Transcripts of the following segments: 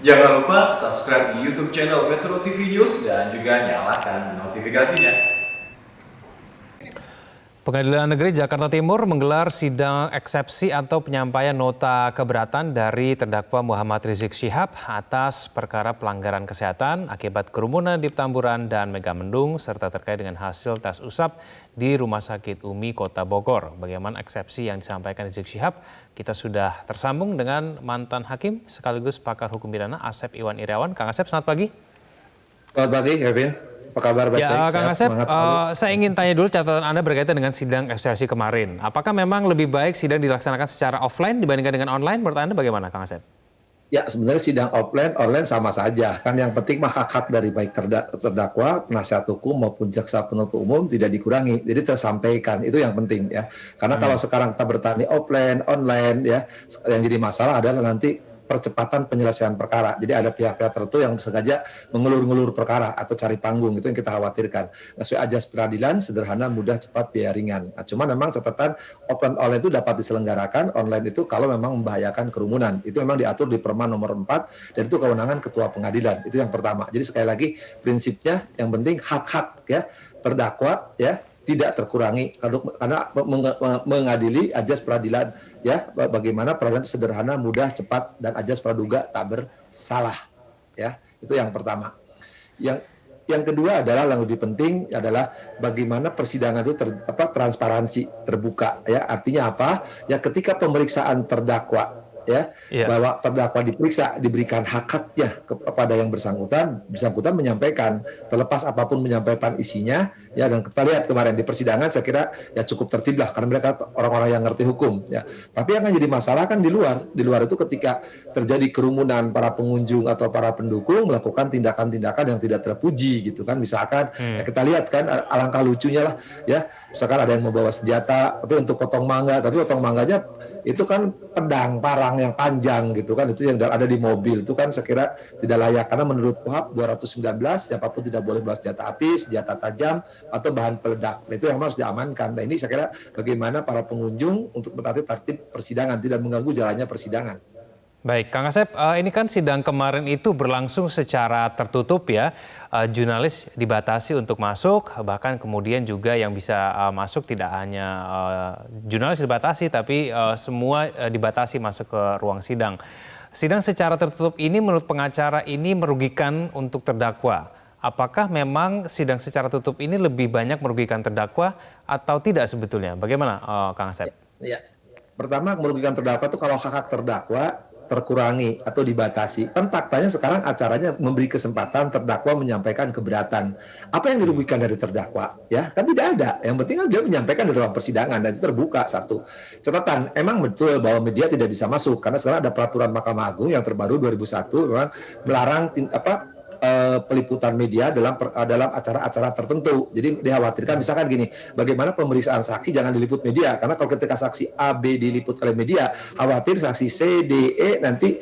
Jangan lupa subscribe di YouTube channel Metro TV News dan juga nyalakan notifikasinya. Pengadilan Negeri Jakarta Timur menggelar sidang eksepsi atau penyampaian nota keberatan dari terdakwa Muhammad Rizik Syihab atas perkara pelanggaran kesehatan akibat kerumunan di Petamburan dan Megamendung serta terkait dengan hasil tes usap di Rumah Sakit Umi Kota Bogor. Bagaimana eksepsi yang disampaikan Rizik Syihab? Kita sudah tersambung dengan mantan hakim sekaligus pakar hukum pidana Asep Iwan Irawan. Kang Asep, selamat pagi. Selamat pagi, Kevin. Apa kabar? Ya, Baik-baik. Kang Asep, saya ingin tanya dulu catatan Anda berkaitan dengan sidang eksepsi kemarin. Apakah memang lebih baik sidang dilaksanakan secara offline dibandingkan dengan online? Menurut Anda bagaimana, Kang Asep? Ya, sebenarnya sidang offline, online sama saja. Kan yang penting mah hak-hak dari baik terdakwa, penasihat hukum maupun jaksa penuntut umum tidak dikurangi. Jadi tersampaikan, itu yang penting ya. Karena kalau sekarang kita bertani offline, online ya, yang jadi masalah adalah nanti percepatan penyelesaian perkara. Jadi ada pihak-pihak tertentu yang sengaja mengulur-ngulur perkara atau cari panggung, itu yang kita khawatirkan. Nah, sesuai ajas peradilan, sederhana, mudah, cepat, biaya ringan. Nah, cuma memang catatan offline online itu dapat diselenggarakan, online itu kalau memang membahayakan kerumunan. Itu memang diatur di Perma nomor 4, dan itu kewenangan ketua pengadilan. Itu yang pertama. Jadi sekali lagi, prinsipnya yang penting hak-hak ya terdakwa ya tidak terkurangi karena mengadili ajas peradilan ya, bagaimana peradilan itu sederhana, mudah, cepat, dan ajas praduga tak bersalah ya. Itu yang pertama. Yang kedua adalah yang lebih penting adalah bagaimana persidangan itu transparansi, terbuka ya. Artinya apa? Ya ketika pemeriksaan terdakwa ya, bahwa terdakwa diperiksa, diberikan hak-haknya kepada yang bersangkutan menyampaikan, terlepas apapun menyampaikan isinya ya. Dan kita lihat kemarin di persidangan saya kira ya cukup tertib lah karena mereka orang-orang yang ngerti hukum ya. Tapi yang jadi masalah kan di luar itu ketika terjadi kerumunan para pengunjung atau para pendukung melakukan tindakan-tindakan yang tidak terpuji gitu kan. Misalkan ya kita lihat kan alangkah lucunya lah ya, misalkan ada yang membawa senjata tapi untuk potong mangga, tapi potong mangganya itu kan pedang parang yang panjang gitu kan, itu yang ada di mobil, itu kan saya kira tidak layak karena menurut KUHP 219 siapapun tidak boleh bawa senjata api, senjata tajam atau bahan peledak. Nah, itu yang harus diamankan. Nah, ini saya kira bagaimana para pengunjung untuk mentaati tertib persidangan, tidak mengganggu jalannya persidangan. Baik, Kang Asep, ini kan sidang kemarin itu berlangsung secara tertutup ya. Jurnalis dibatasi untuk masuk, bahkan kemudian juga yang bisa masuk tidak hanya jurnalis dibatasi, tapi semua dibatasi masuk ke ruang sidang. Sidang secara tertutup ini menurut pengacara ini merugikan untuk terdakwa. Apakah memang sidang secara tertutup ini lebih banyak merugikan terdakwa atau tidak sebetulnya? Bagaimana, Kang Asep? Ya. Pertama, merugikan terdakwa itu kalau hak-hak terdakwa terkurangi atau dibatasi. Kan faktanya sekarang acaranya memberi kesempatan terdakwa menyampaikan keberatan. Apa yang dirugikan dari terdakwa? Ya, kan tidak ada. Yang penting kan dia menyampaikan di ruang persidangan dan itu terbuka. Satu. Catatan, emang betul bahwa media tidak bisa masuk karena sekarang ada peraturan Mahkamah Agung yang terbaru 2001 memang melarang peliputan media dalam acara-acara tertentu. Jadi dikhawatirkan misalkan gini, bagaimana pemeriksaan saksi jangan diliput media karena kalau ketika saksi A, B diliput oleh media, khawatir saksi C, D, E nanti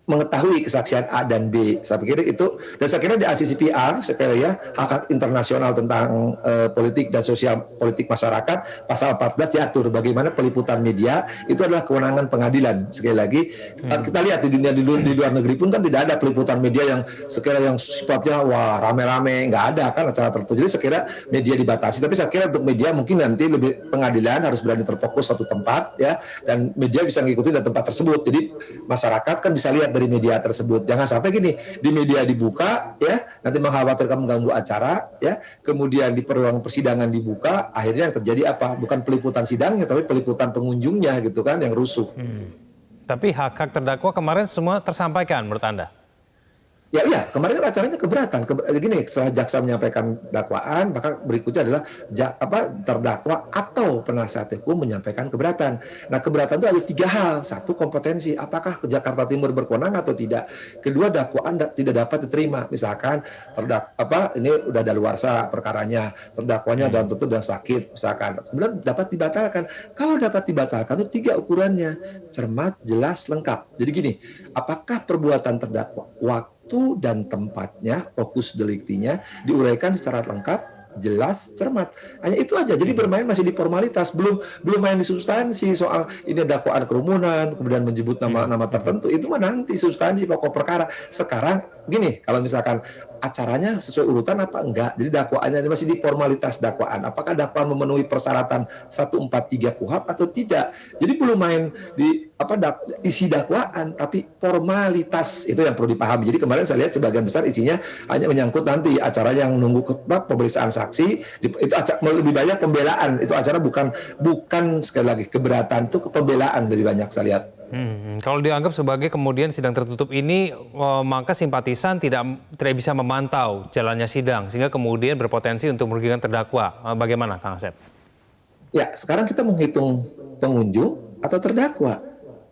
mengetahui kesaksian A dan B. Saya pikir itu, dan saya kira di ACCPR, saya kira ya, hak-hak internasional tentang politik dan sosial politik masyarakat, pasal 14 diatur bagaimana peliputan media itu adalah kewenangan pengadilan. Sekali lagi, kita lihat di dunia di luar negeri pun kan tidak ada peliputan media yang sekiranya yang sifatnya wah rame-rame, nggak ada kan acara tertentu. Jadi saya kira media dibatasi. Tapi saya kira untuk media mungkin nanti lebih pengadilan harus berani terfokus satu tempat ya, dan media bisa mengikuti dari tempat tersebut. Jadi masyarakat kan bisa lihat dari media tersebut. Jangan sampai gini, di media dibuka ya, nanti mengkhawatirkan mengganggu acara ya, kemudian di ruang persidangan dibuka, akhirnya yang terjadi apa? Bukan peliputan sidangnya, tapi peliputan pengunjungnya gitu kan, yang rusuh. Tapi hak-hak terdakwa kemarin semua tersampaikan menurut Anda? Ya, kemarin kan acaranya keberatan. Gini, setelah jaksa menyampaikan dakwaan, maka berikutnya adalah terdakwa atau penasihat hukum menyampaikan keberatan. Nah, keberatan itu ada 3 hal. Satu, kompetensi. Apakah Jakarta Timur berkewenangan atau tidak? Kedua, dakwaan tidak dapat diterima. Misalkan ini udah daluarsa perkaranya, terdakwanya dalam tentu dan sakit, misalkan. Kemudian dapat dibatalkan. Kalau dapat dibatalkan itu 3 ukurannya. Cermat, jelas, lengkap. Jadi gini, apakah perbuatan terdakwa waktu dan tempatnya, fokus deliktinya diuraikan secara lengkap, jelas, cermat. Hanya itu aja. Jadi bermain masih di formalitas, belum main di substansi soal ini dakwaan kerumunan, kemudian menyebut nama-nama tertentu. Itu mah nanti substansi pokok perkara. Sekarang gini, kalau misalkan acaranya sesuai urutan apa enggak. Jadi dakwaannya masih di formalitas dakwaan. Apakah dakwaan memenuhi persyaratan 143 KUHP atau tidak. Jadi belum main di isi dakwaan, tapi formalitas itu yang perlu dipahami. Jadi kemarin saya lihat sebagian besar isinya hanya menyangkut nanti acara yang nunggu pemeriksaan saksi, itu lebih banyak pembelaan. Itu acara bukan sekali lagi keberatan, itu pembelaan lebih banyak saya lihat. Kalau dianggap sebagai kemudian sidang tertutup ini, maka simpatisan tidak bisa memantau jalannya sidang, sehingga kemudian berpotensi untuk merugikan terdakwa. Bagaimana, Kang Asep? Ya, sekarang kita menghitung pengunjung atau terdakwa.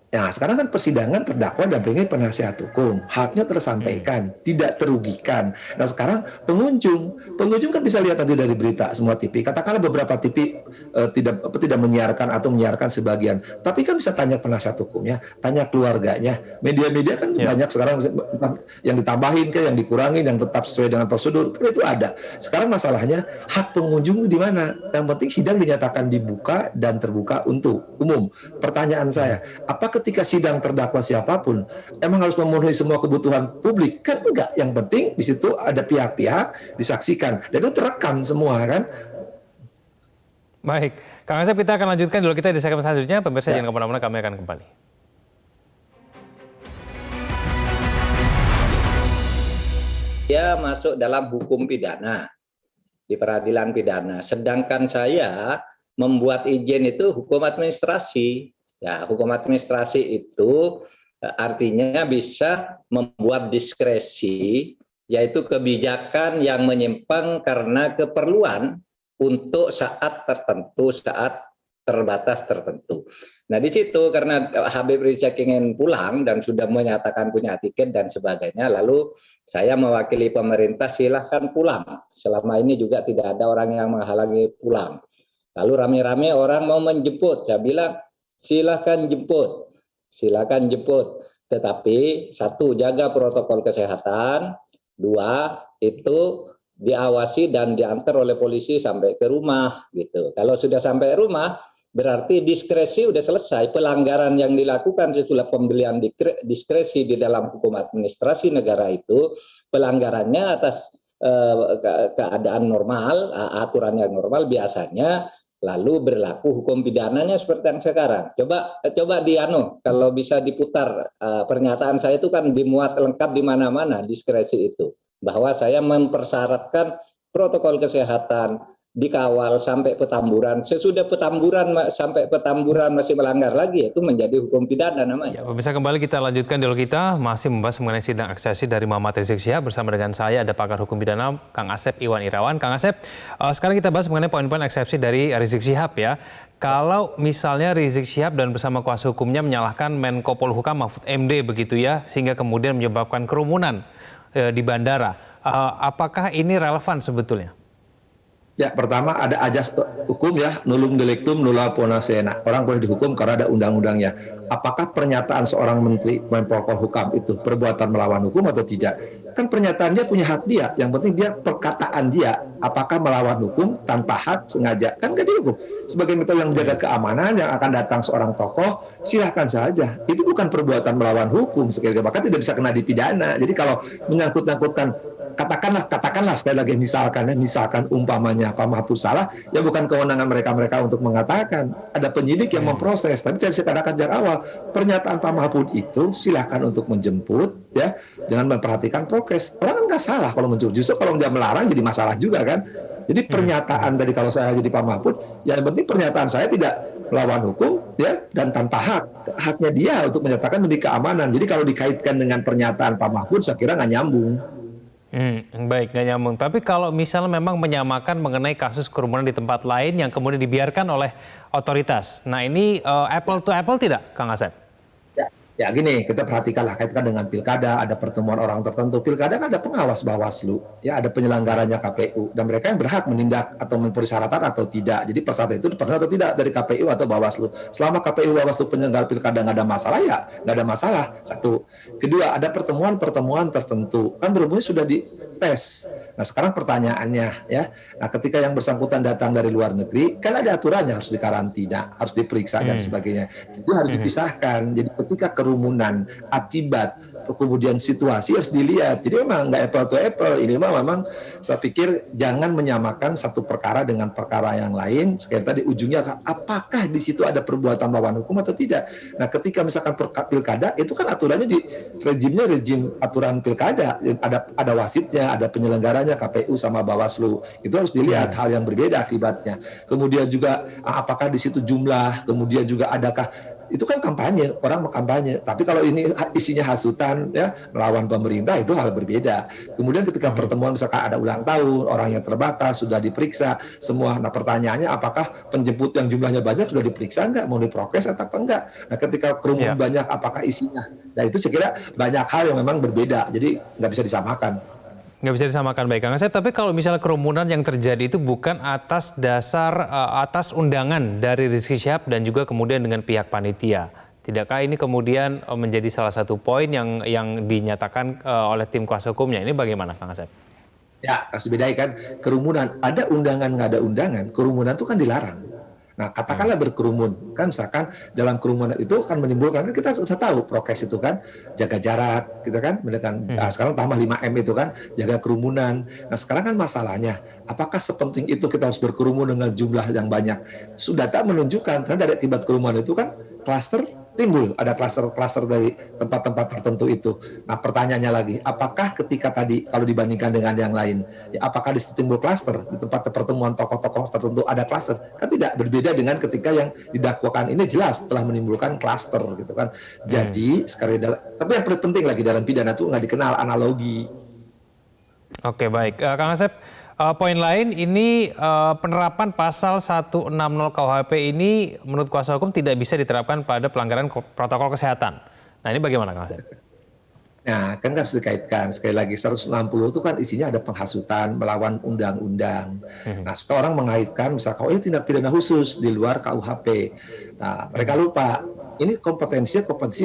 Nah, sekarang kan persidangan terdakwa dampingi penasihat hukum, haknya tersampaikan, tidak terugikan. Nah, sekarang pengunjung kan bisa lihat nanti dari berita semua TV. Katakanlah beberapa TV tidak menyiarkan atau menyiarkan sebagian, tapi kan bisa tanya penasihat hukumnya, tanya keluarganya. Media-media kan banyak sekarang yang ditambahin, yang dikurangin, yang tetap sesuai dengan prosedur, itu ada. Sekarang masalahnya hak pengunjung di mana? Yang penting sidang dinyatakan dibuka dan terbuka untuk umum. Pertanyaan saya, apakah ketika sidang terdakwa siapapun emang harus memenuhi semua kebutuhan publik? Kan enggak. Yang penting di situ ada pihak-pihak disaksikan dan itu terekam semua kan. Baik, Kang Asep, kita akan lanjutkan dulu kita di segmen selanjutnya. Pemirsa jangan kemana-mana, kami akan kembali. Dia masuk dalam hukum pidana di peradilan pidana, sedangkan saya membuat izin itu hukum administrasi. Ya, hukum administrasi itu artinya bisa membuat diskresi, yaitu kebijakan yang menyimpang karena keperluan untuk saat tertentu, saat terbatas tertentu. Nah, di situ karena Habib Rizik ingin pulang dan sudah menyatakan punya tiket dan sebagainya, lalu saya mewakili pemerintah, silahkan pulang. Selama ini juga tidak ada orang yang menghalangi pulang. Lalu rame-rame orang mau menjemput, saya bilang, silakan jemput. Tetapi satu, jaga protokol kesehatan. Dua, itu diawasi dan diantar oleh polisi sampai ke rumah gitu. Kalau sudah sampai rumah, berarti diskresi sudah selesai. Pelanggaran yang dilakukan setelah pembelian diskresi di dalam hukum administrasi negara itu, pelanggarannya atas keadaan normal, aturan yang normal biasanya, lalu berlaku hukum pidananya seperti yang sekarang. Coba kalau bisa diputar pernyataan saya itu kan dimuat lengkap di mana-mana diskresi itu, bahwa saya mempersyaratkan protokol kesehatan dikawal sampai Petamburan. Sesudah Petamburan sampai Petamburan masih melanggar lagi, itu menjadi hukum pidana namanya. Ya, pemirsa, kembali kita lanjutkan dialog kita masih membahas mengenai sidang eksepsi dari Muhammad Rizik Syihab. Bersama dengan saya ada pakar hukum pidana Kang Asep Iwan Irawan. Kang Asep, sekarang kita bahas mengenai poin-poin eksepsi dari Rizik Syihab ya. Kalau misalnya Rizik Syihab dan bersama kuasa hukumnya menyalahkan Menko Polhukam Mahfud MD begitu ya, sehingga kemudian menyebabkan kerumunan di bandara, apakah ini relevan sebetulnya? Ya, pertama ada ajas hukum ya, nullum delictum nulla poena. Orang boleh dihukum karena ada undang-undangnya. Apakah pernyataan seorang menteri Menko Polhukam itu perbuatan melawan hukum atau tidak? Kan pernyataan dia punya hak dia. Yang penting dia perkataan dia. Apakah melawan hukum tanpa hak sengaja? Kan gak dihukum. Sebagai metode yang menjaga keamanan yang akan datang seorang tokoh, silahkan saja. Itu bukan perbuatan melawan hukum. Sekali lagi, bahkan tidak bisa kena dipidana. Jadi kalau menyangkut-nyangkutkan katakanlah sekali lagi misalkan umpamanya Pak Mahfud salah, ya bukan kewenangan mereka untuk mengatakan. Ada penyidik yang memproses. Tapi saya katakan sejak awal, pernyataan Pak Mahfud itu silakan untuk menjemput ya, dengan memperhatikan prokes. Orang kan nggak salah kalau menjemput. Justru kalau dia melarang jadi masalah juga kan. Jadi pernyataan tadi kalau saya jadi Pak Mahfud, ya yang penting pernyataan saya tidak melawan hukum ya dan tanpa hak. Haknya dia untuk menyatakan demi keamanan. Jadi kalau dikaitkan dengan pernyataan Pak Mahfud, saya kira nggak nyambung. Baik, nggak nyambung. Tapi kalau misalnya memang menyamakan mengenai kasus kerumunan di tempat lain yang kemudian dibiarkan oleh otoritas. Nah ini apple to apple tidak, Kang Asep? Ya, Ya gini, kita perhatikanlah kaitkan dengan pilkada, ada pertemuan orang tertentu. Pilkada kan ada pengawas Bawaslu, ya ada penyelenggaranya KPU, dan mereka yang berhak menindak atau mempersyaratkan atau tidak. Jadi persyaratan itu pernah atau tidak dari KPU atau Bawaslu. Selama KPU Bawaslu penyelenggara pilkada nggak ada masalah, ya nggak ada masalah. Satu. Kedua, ada pertemuan-pertemuan tertentu. Kan berhubungnya sudah dites. Nah sekarang pertanyaannya, ya, nah ketika yang bersangkutan datang dari luar negeri, kan ada aturannya, harus dikarantina, harus diperiksa dan sebagainya. Itu harus dipisahkan. Jadi ketika kerumunan akibat kemudian situasi harus dilihat. Jadi memang nggak apple to apple. Ini memang saya pikir jangan menyamakan satu perkara dengan perkara yang lain. Sekali tadi ujungnya apakah di situ ada perbuatan melawan hukum atau tidak. Nah ketika misalkan pilkada itu kan aturannya di rezim aturan pilkada. Ada wasitnya, ada penyelenggaranya KPU sama Bawaslu. Itu harus dilihat hal yang berbeda akibatnya. Kemudian juga apakah di situ jumlah, kemudian juga adakah itu kan kampanye, orang mau kampanye. Tapi kalau ini isinya hasutan ya melawan pemerintah itu hal berbeda. Kemudian ketika pertemuan misalkan ada ulang tahun, orangnya terbatas, sudah diperiksa semua. Nah pertanyaannya apakah penjemput yang jumlahnya banyak sudah diperiksa enggak, mau diprokes atau enggak? Nah ketika kerumunan banyak apakah isinya? Nah itu saya kira banyak hal yang memang berbeda. Jadi nggak bisa disamakan. Nggak bisa disamakan, baik Kang Asep. Tapi kalau misalnya kerumunan yang terjadi itu bukan atas dasar atas undangan dari Rizik Syihab dan juga kemudian dengan pihak panitia, tidakkah ini kemudian menjadi salah satu poin yang dinyatakan oleh tim kuasa hukumnya? Ini bagaimana Kang Asep? Ya harus bedakan kerumunan. Ada undangan nggak ada undangan, kerumunan itu kan dilarang. Nah, katakanlah berkerumun, kan misalkan dalam kerumunan itu akan menimbulkan, kan kita sudah tahu prokes itu kan, jaga jarak, gitu kan, sekarang tambah 5M itu kan, jaga kerumunan. Nah, sekarang kan masalahnya, apakah sepenting itu kita harus berkerumun dengan jumlah yang banyak? Data menunjukkan, karena dari akibat kerumunan itu kan, klaster timbul, ada klaster-klaster dari tempat-tempat tertentu itu. Nah, pertanyaannya lagi, apakah ketika tadi kalau dibandingkan dengan yang lain, ya apakah di situ timbul klaster di tempat pertemuan tokoh-tokoh tertentu ada klaster? Kan tidak, berbeda dengan ketika yang didakwakan ini jelas telah menimbulkan klaster gitu kan. Jadi sekali tapi yang paling penting lagi dalam pidana itu nggak dikenal analogi. Oke, baik. Kang Asep, poin lain ini penerapan pasal 160 KUHP ini menurut kuasa hukum tidak bisa diterapkan pada pelanggaran protokol kesehatan. Nah ini bagaimana Kang Asep? Nah, kan harus dikaitkan. Sekali lagi, 160 itu kan isinya ada penghasutan, melawan undang-undang. Nah, suka orang mengaitkan, misalkan, ini tindak pidana khusus di luar KUHP. Nah, mereka lupa. Ini kompetensi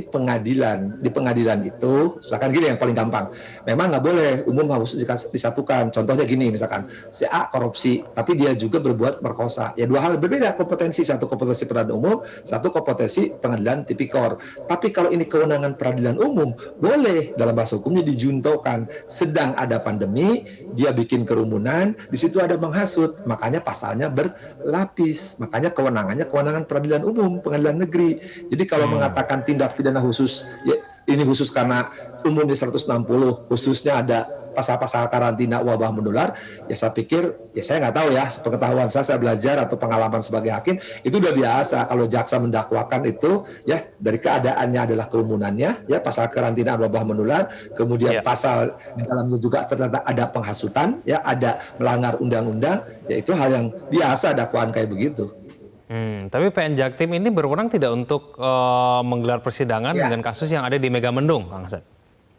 pengadilan. Di pengadilan itu, misalkan gini yang paling gampang. Memang nggak boleh umum harus disatukan. Contohnya gini, misalkan si A korupsi, tapi dia juga berbuat merkosa. Ya dua hal berbeda kompetensi. Satu kompetensi peradilan umum, satu kompetensi pengadilan tipikor. Tapi kalau ini kewenangan peradilan umum, boleh dalam bahasa hukumnya dijuntokan. Sedang ada pandemi, dia bikin kerumunan, di situ ada menghasut. Makanya pasalnya berlapis. Makanya kewenangan peradilan umum, pengadilan negeri. Jadi kalau mengatakan tindak pidana khusus, ya ini khusus karena umumnya 160, khususnya ada pasal-pasal karantina wabah menular, ya saya pikir, ya saya nggak tahu ya, pengetahuan saya belajar atau pengalaman sebagai hakim, itu udah biasa. Kalau jaksa mendakwakan itu, ya dari keadaannya adalah kerumunannya, ya pasal karantina wabah menular, kemudian pasal di dalam itu juga ternyata ada penghasutan, ya ada melanggar undang-undang, ya itu hal yang biasa dakwaan kayak begitu. Tapi PN Jaktim ini berwenang tidak untuk menggelar persidangan dengan kasus yang ada di Megamendung, Kang Asep?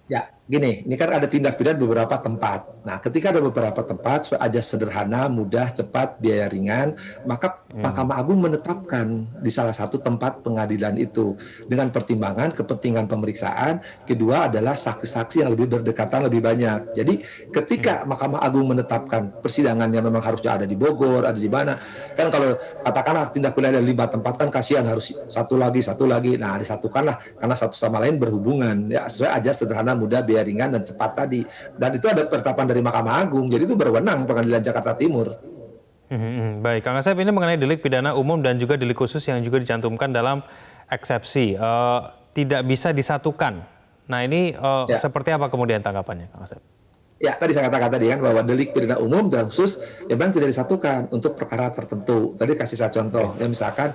Ya, gini, ini kan ada tindak pidana beberapa tempat. Nah, ketika ada beberapa tempat, supaya aja sederhana, mudah, cepat, biaya ringan, maka Mahkamah Agung menetapkan di salah satu tempat pengadilan itu dengan pertimbangan kepentingan pemeriksaan. Kedua adalah saksi-saksi yang lebih berdekatan lebih banyak. Jadi, ketika Mahkamah Agung menetapkan persidangannya memang harusnya ada di Bogor, ada di mana, kan kalau katakanlah tindak pidana ada 5 tempat kan kasihan harus satu lagi. Nah, disatukanlah karena satu sama lain berhubungan. Ya, sesuai aja sederhana, mudah, biaya ringan dan cepat tadi. Dan itu ada penetapan dari Mahkamah Agung. Jadi itu berwenang Pengadilan Jakarta Timur. Baik, Kang Asep, ini mengenai delik pidana umum dan juga delik khusus yang juga dicantumkan dalam eksepsi. Tidak bisa disatukan. Nah ini seperti apa kemudian tanggapannya, Kang Asep? Ya, tadi saya katakan tadi kan bahwa delik pidana umum dan khusus ya memang tidak disatukan untuk perkara tertentu. Tadi kasih saya contoh, ya misalkan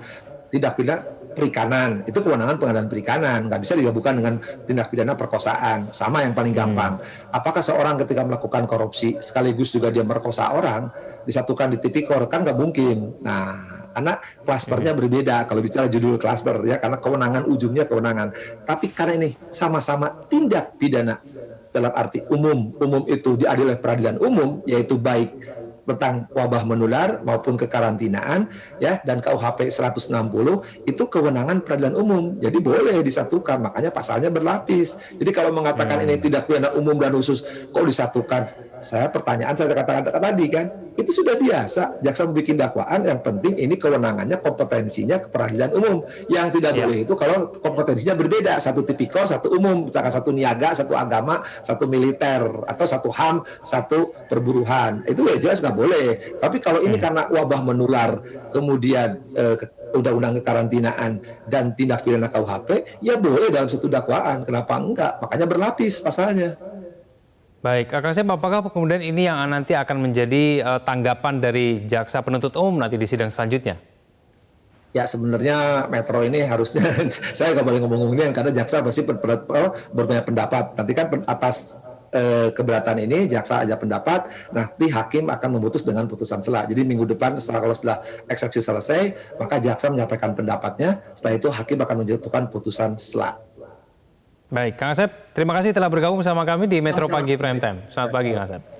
tindak pidana perikanan, itu kewenangan pengadilan perikanan, nggak bisa digabungkan dengan tindak pidana perkosaan, sama yang paling gampang. Apakah seorang ketika melakukan korupsi, sekaligus juga dia merkosa orang, disatukan di tipikor, kan nggak mungkin. Nah, karena klasternya berbeda kalau bicara judul klaster ya, karena kewenangan ujungnya kewenangan. Tapi karena ini sama-sama tindak pidana dalam arti umum itu diadili oleh peradilan umum, yaitu baik tentang wabah menular maupun kekarantinaan ya, dan KUHP 160 itu kewenangan peradilan umum, jadi boleh disatukan, makanya pasalnya berlapis. Jadi kalau mengatakan ini tidak pidana umum dan khusus kok disatukan, saya katakan tadi kan itu sudah biasa jaksa membuat dakwaan, yang penting ini kewenangannya kompetensinya ke peradilan umum. Yang tidak boleh itu kalau kompetensinya berbeda, satu tipikor satu umum, misalkan satu niaga satu agama satu militer, atau satu HAM satu perburuhan, itu ya jelas nggak boleh. Tapi kalau ini karena wabah menular, kemudian undang-undang kekarantinaan dan tindak pidana KUHP, ya boleh dalam satu dakwaan, kenapa enggak? Makanya berlapis pasalnya. Baik, Kang Asep, apakah kemudian ini yang nanti akan menjadi tanggapan dari jaksa penuntut umum nanti di sidang selanjutnya? Ya sebenarnya Metro ini harusnya saya nggak boleh ngomong ini karena jaksa pasti berbanyak pendapat. Nanti kan atas keberatan ini jaksa aja pendapat, nanti hakim akan memutus dengan putusan sela. Jadi minggu depan kalau setelah eksepsi selesai, maka jaksa menyampaikan pendapatnya. Setelah itu hakim akan menjatuhkan putusan sela. Baik, Kang Asep, terima kasih telah bergabung bersama kami di Metro Pagi Prime Time. Selamat pagi, Kang Asep.